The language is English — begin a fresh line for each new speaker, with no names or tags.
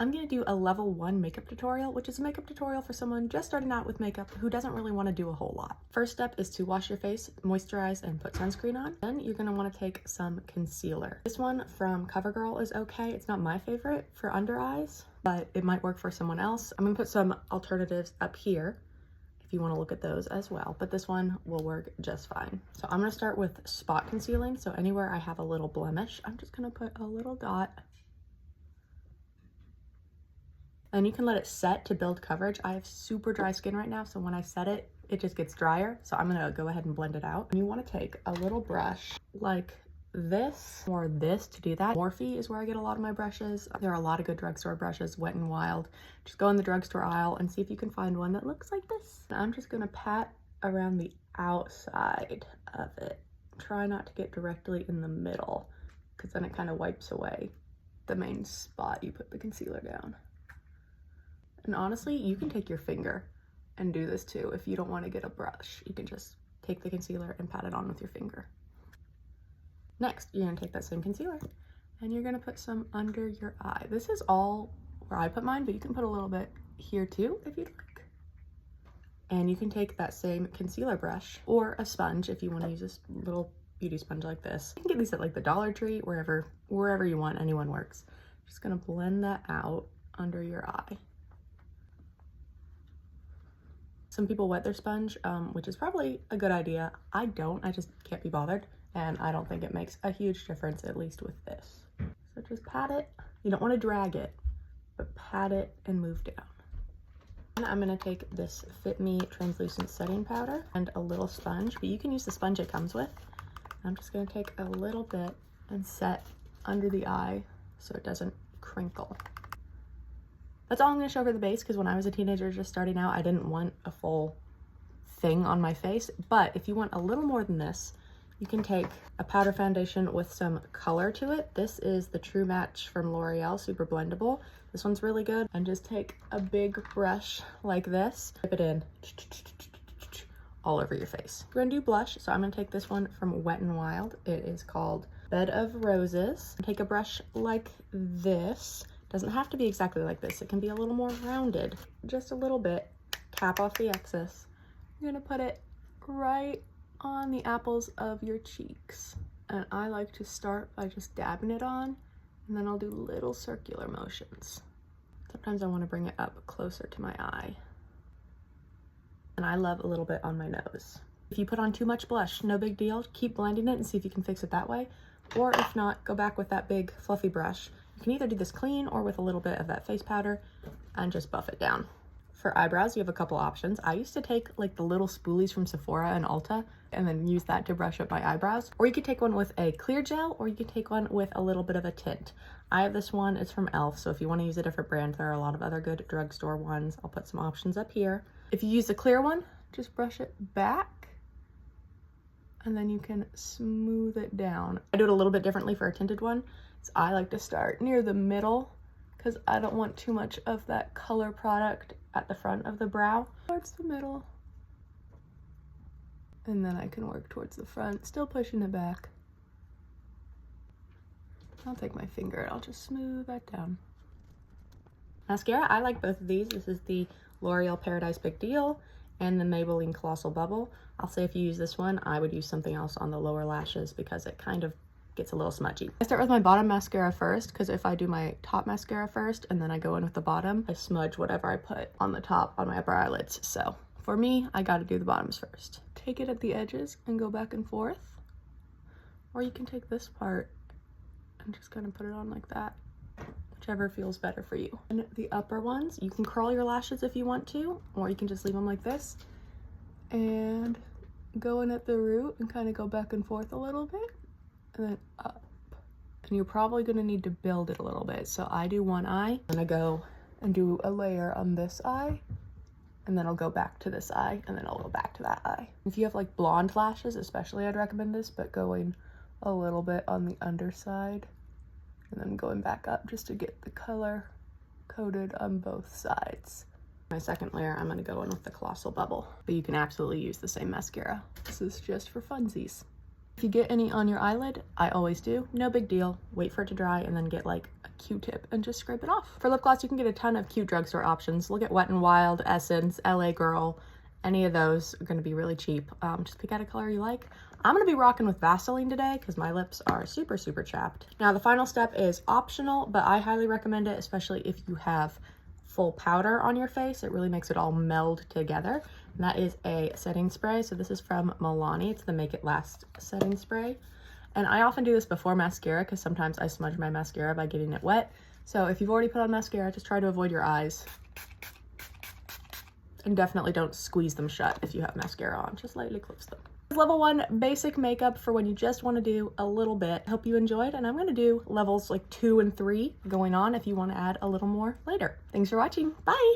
I'm gonna do a level 1 makeup tutorial, which is a makeup tutorial for someone just starting out with makeup who doesn't really want to do a whole lot. First step is to wash your face, moisturize, and put sunscreen on. Then you're gonna want to take some concealer. This one from CoverGirl is okay. It's not my favorite for under eyes, but it might work for someone else. I'm gonna put some alternatives up here if you want to look at those as well, but this one will work just fine. So I'm gonna start with spot concealing. So anywhere I have a little blemish, I'm just gonna put a little dot. And you can let it set to build coverage. I have super dry skin right now, so when I set it, it just gets drier. So I'm gonna go ahead and blend it out. And you wanna take a little brush like this or this to do that. Morphe is where I get a lot of my brushes. There are a lot of good drugstore brushes, Wet n Wild. Just go in the drugstore aisle and see if you can find one that looks like this. I'm just gonna pat around the outside of it. Try not to get directly in the middle, because then it kind of wipes away the main spot you put the concealer down. And honestly, you can take your finger and do this too. If you don't want to get a brush, you can just take the concealer and pat it on with your finger. Next, you're gonna take that same concealer and you're gonna put some under your eye. This is all where I put mine, but you can put a little bit here too if you'd like. And you can take that same concealer brush or a sponge if you want to use this little beauty sponge like this. You can get these at like the Dollar Tree, wherever you want, anyone works. Just gonna blend that out under your eye. Some people wet their sponge, which is probably a good idea. I don't, I just can't be bothered. And I don't think it makes a huge difference, at least with this. So just pat it. You don't want to drag it, but pat it and move down. And I'm gonna take this Fit Me translucent setting powder and a little sponge, but you can use the sponge it comes with. I'm just gonna take a little bit and set under the eye so it doesn't crinkle. That's all I'm gonna show for the base, because when I was a teenager just starting out, I didn't want a full thing on my face. But if you want a little more than this, you can take a powder foundation with some color to it. This is the True Match from L'Oreal, super blendable. This one's really good. And just take a big brush like this, dip it in all over your face. We're gonna do blush, so I'm gonna take this one from Wet n Wild. It is called Bed of Roses. Take a brush like this. Doesn't have to be exactly like this. It can be a little more rounded, just a little bit. Tap off the excess. You're gonna put it right on the apples of your cheeks. And I like to start by just dabbing it on, and then I'll do little circular motions. Sometimes I want to bring it up closer to my eye. And I love a little bit on my nose. If you put on too much blush, no big deal. Keep blending it and see if you can fix it that way. Or if not, go back with that big fluffy brush. You can either do this clean or with a little bit of that face powder and just buff it down. For eyebrows, you have a couple options. I used to take like the little spoolies from Sephora and Ulta and then use that to brush up my eyebrows. Or you could take one with a clear gel, or you could take one with a little bit of a tint. I have this one, it's from e.l.f. So if you want to use a different brand, there are a lot of other good drugstore ones. I'll put some options up here. If you use a clear one, just brush it back and then you can smooth it down. I do it a little bit differently for a tinted one. So I like to start near the middle because I don't want too much of that color product at the front of the brow. Towards the middle. And then I can work towards the front, still pushing it back. I'll take my finger and I'll just smooth that down. Mascara, I like both of these. This is the L'Oreal Paradise Big Deal and the Maybelline Colossal Bubble. I'll say if you use this one, I would use something else on the lower lashes because it kind of gets a little smudgy. I start with my bottom mascara first, because if I do my top mascara first and then I go in with the bottom, I smudge whatever I put on the top on my upper eyelids. So for me, I gotta do the bottoms first. Take it at the edges and go back and forth. Or you can take this part and just kind of put it on like that. Whichever feels better for you. And the upper ones, you can curl your lashes if you want to, or you can just leave them like this. And go in at the root and kind of go back and forth a little bit. And then up. And you're probably gonna need to build it a little bit. So I do one eye, I'm gonna go and do a layer on this eye, and then I'll go back to this eye, and then I'll go back to that eye. If you have like blonde lashes, especially, I'd recommend this, but going a little bit on the underside, and then going back up just to get the color coated on both sides. My second layer, I'm gonna go in with the Colossal Bubble, but you can absolutely use the same mascara. This is just for funsies. If you get any on your eyelid, I always do, no big deal. Wait for it to dry and then get like a Q-tip and just scrape it off. For lip gloss, you can get a ton of cute drugstore options. Look at Wet n Wild, Essence, LA Girl. Any of those are gonna be really cheap. Just pick out a color you like. I'm gonna be rocking with Vaseline today because my lips are super, super chapped. Now the final step is optional, but I highly recommend it, especially if you have full powder on your face. It really makes it all meld together. And that is a setting spray. So this is from Milani. It's the Make It Last setting spray. And I often do this before mascara because sometimes I smudge my mascara by getting it wet. So if you've already put on mascara, just try to avoid your eyes. And definitely don't squeeze them shut if you have mascara on. Just lightly close them. Level 1 basic makeup for when you just want to do a little bit. Hope you enjoyed, and I'm going to do levels like 2 and 3 going on if you want to add a little more later. Thanks for watching. Bye!